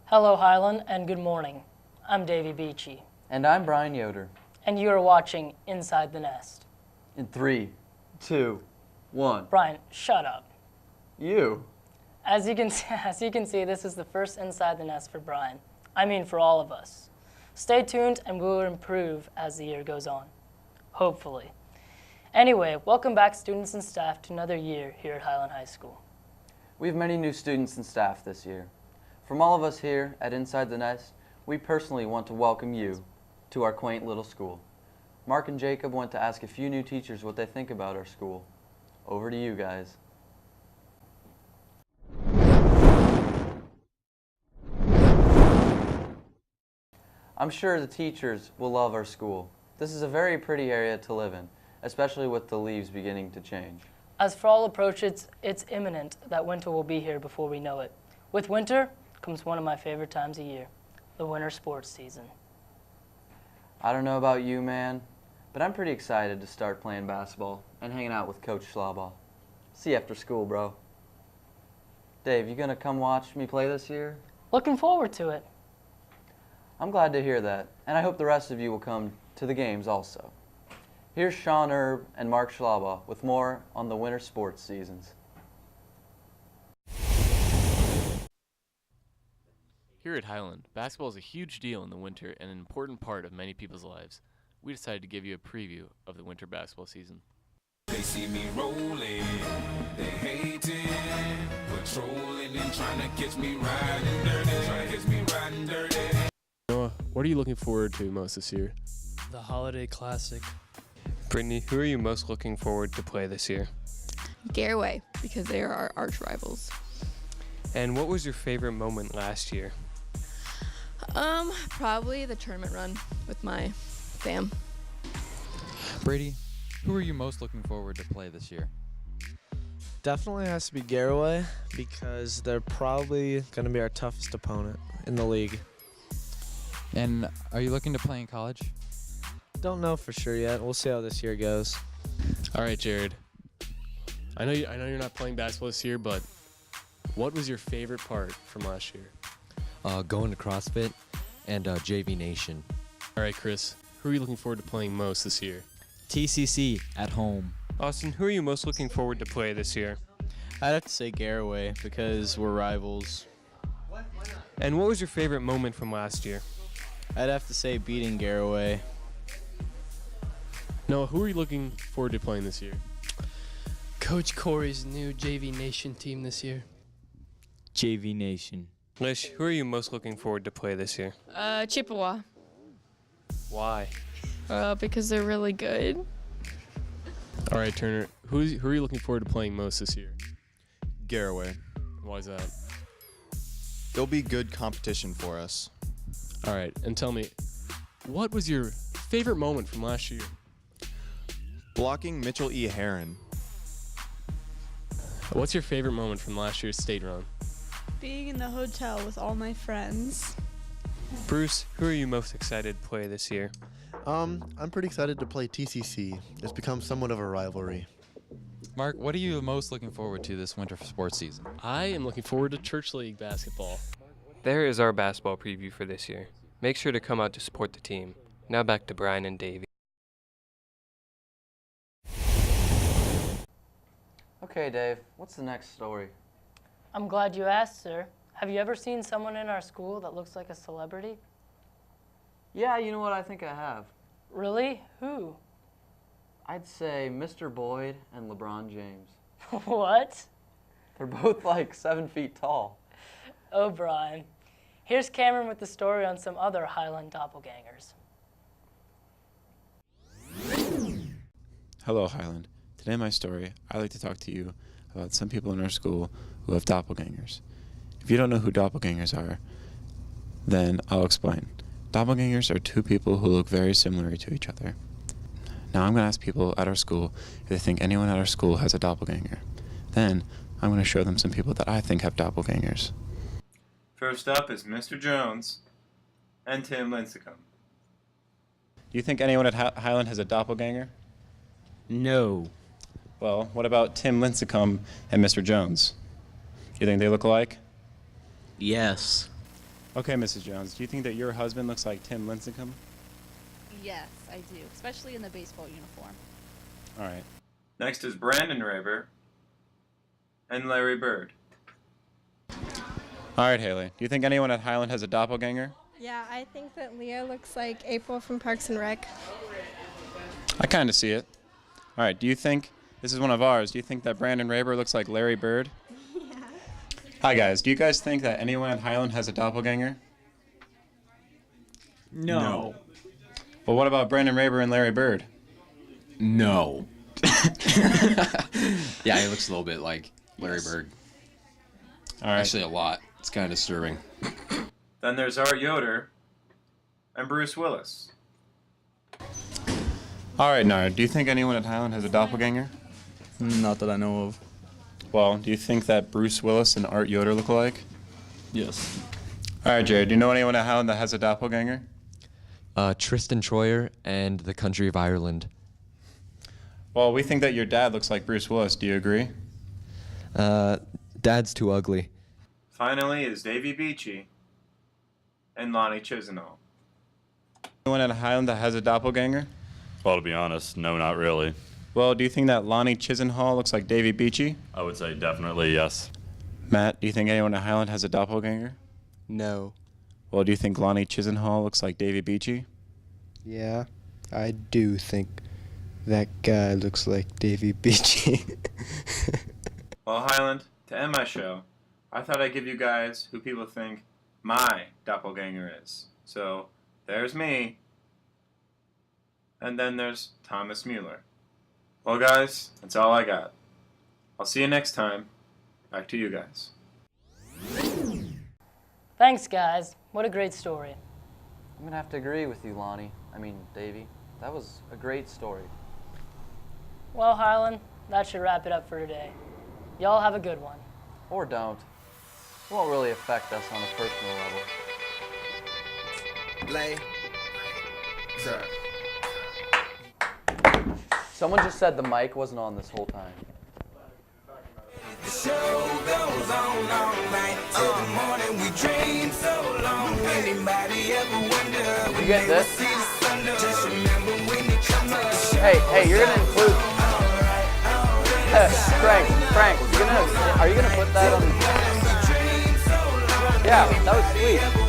Hello Highland and good morning. I'm Davey Beachy. And I'm Brian Yoder. And you are watching Inside the Nest. In 3, 2, 1. Brian, shut up. You. As you can see, this is the first Inside the Nest for Brian. I mean for all of us. Stay tuned and we will improve as the year goes on. Hopefully. Anyway, welcome back students and staff to another year here at Highland High School. We have many new students and staff this year. From all of us here at Inside the Nest, we personally want to welcome you to our quaint little school. Mark and Jacob want to ask a few new teachers what they think about our school. Over to you guys. I'm sure the teachers will love our school. This is a very pretty area to live in, especially with the leaves beginning to change. As fall approaches, it's imminent that winter will be here before we know it. With winter comes one of my favorite times of year, the winter sports season. I don't know about you, man, but I'm pretty excited to start playing basketball and hanging out with Coach Schlabach. See you after school, bro. Dave, you gonna come watch me play this year? Looking forward to it. I'm glad to hear that, and I hope the rest of you will come to the games also. Here's Sean Erb and Mark Schlabach with more on the winter sports seasons. Here at Highland, basketball is a huge deal in the winter and an important part of many people's lives. We decided to give you a preview of the winter basketball season. They see me rolling, they hating, patrolling and trying to catch me riding dirty, Noah, what are you looking forward to most this year? The Holiday Classic. Brittany, who are you most looking forward to play this year? Garaway, because they are our arch rivals. And what was your favorite moment last year? Probably the tournament run with my fam. Brady, who are you most looking forward to play this year? Definitely has to be Garaway because they're probably going to be our toughest opponent in the league. And are you looking to play in college? Don't know for sure yet. We'll see how this year goes. All right, Jared. I know you're not playing basketball this year, but what was your favorite part from last year? Going to CrossFit and JV Nation. All right, Chris. Who are you looking forward to playing most this year? TCC at home. Austin, who are you most looking forward to play this year? I'd have to say Garaway because we're rivals. And what was your favorite moment from last year? I'd have to say beating Garaway. Noah, who are you looking forward to playing this year? Coach Corey's new JV Nation team this year. JV Nation. Lish, who are you most looking forward to play this year? Chippewa, Why? because they're really good. All right, Turner. Who are you looking forward to playing most this year? Garaway. Why is that? They'll be good competition for us. All right, and tell me, what was your favorite moment from last year? Blocking Mitchell E. Heron. What's your favorite moment from last year's state run? Being in the hotel with all my friends. Bruce, who are you most excited to play this year? I'm pretty excited to play TCC. It's become somewhat of a rivalry. Mark, what are you most looking forward to this winter sports season? I am looking forward to Church League basketball. There is our basketball preview for this year. Make sure to come out to support the team. Now back to Brian and Davey. Okay, Dave, what's the next story? I'm glad you asked, sir. Have you ever seen someone in our school that looks like a celebrity? Yeah, you know what, I think I have. Really? Who? I'd say Mr. Boyd and LeBron James. What? They're both like 7 feet tall. Oh, Brian. Here's Cameron with the story on some other Highland doppelgangers. Hello, Highland. Today in my story, I'd like to talk to you about some people in our school who have doppelgangers. If you don't know who doppelgangers are, then I'll explain. Doppelgangers are two people who look very similar to each other. Now I'm going to ask people at our school if they think anyone at our school has a doppelganger. Then I'm going to show them some people that I think have doppelgangers. First up is Mr. Jones and Tim Lincecum. Do you think anyone at Highland has a doppelganger? No. Well, what about Tim Lincecum and Mr. Jones? You think they look alike? Yes. Okay, Mrs. Jones, do you think that your husband looks like Tim Lincecum? Yes, I do, especially in the baseball uniform. All right. Next is Brandon Raber and Larry Bird. All right, Haley. Do you think anyone at Highland has a doppelganger? Yeah, I think that Leah looks like April from Parks and Rec. I kind of see it. All right, do you think, this is one of ours, do you think that Brandon Raber looks like Larry Bird? Yeah. Hi, guys. Do you guys think that anyone at Highland has a doppelganger? No. Well, what about Brandon Raber and Larry Bird? No. Yeah, he looks a little bit like Larry Bird. All right. Actually, a lot. It's kind of disturbing. Then there's Art Yoder and Bruce Willis. All right, Nard. Do you think anyone at Highland has a doppelganger? Not that I know of. Well, do you think that Bruce Willis and Art Yoder look alike? Yes. All right, Jared. Do you know anyone at Highland that has a doppelganger? Tristan Troyer and the country of Ireland. Well, we think that your dad looks like Bruce Willis. Do you agree? Dad's too ugly. Finally is Davy Beachy and Lonnie Chisenhall. Anyone at Highland that has a doppelganger? Well, to be honest, no, not really. Well, do you think that Lonnie Chisenhall looks like Davy Beachy? I would say definitely yes. Matt, do you think anyone at Highland has a doppelganger? No. Well, do you think Lonnie Chisenhall looks like Davy Beachy? Yeah, I do think that guy looks like Davy Beachy. Well, Highland, to end my show, I thought I'd give you guys who people think my doppelganger is. So, there's me. And then there's Thomas Mueller. Well, guys, that's all I got. I'll see you next time. Back to you guys. Thanks, guys. What a great story. I'm going to have to agree with you, Davey. That was a great story. Well, Highland, that should wrap it up for today. Y'all have a good one. Or don't. It won't really affect us on a personal level. Sir. Someone just said the mic wasn't on this whole time. The show goes on all night till the morning. We dream so long. Anybody ever wonder? You get this? Just remember when you come up. Hey, you're gonna include. Frank, are you gonna put that on? Yeah, that was sweet.